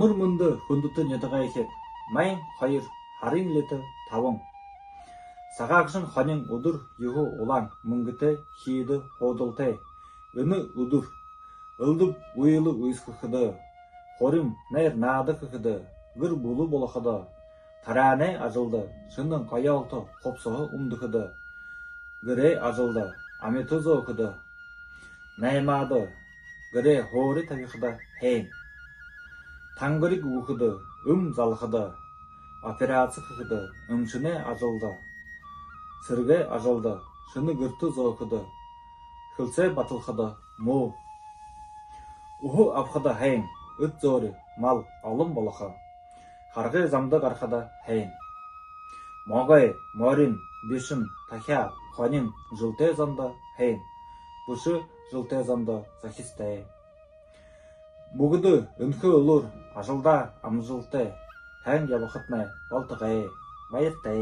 Амар мөнді хүндітін едіға екек, майын хайыр харин леті тавың. Сағақшын ханын ұдыр юғы олаң мұңгіте хейді ходылте. Үні ұдыр, ылдып уйлы ұйсқықыды. Хорим нәр нады қықыды, ғыр бұлы болықыды. Таране ажылды, шынның қаялты қопсығы ұмдықыды. Гіре ажылды, аметызы оқыды. Наймады, гіре хори табиқыды хейн. Таңғырик ұқыды, залқыды. Операция қықыды, үмшіне ажылды. Сірге ажылды, шыны гірті зоқыды. Хылсе батылқыды, му. Уху апқыды хейн, үт зори, мал, алым болықы. Харғы замды қарқыды хейн. Моғай, морин, бешін, тахя, ханин, жылте замды хейн. Бұшы жылте замды захисте. Бұғыды үнкі ұлыр, ажылда амжылте. Хәң ябықытны, балтығы, байытты.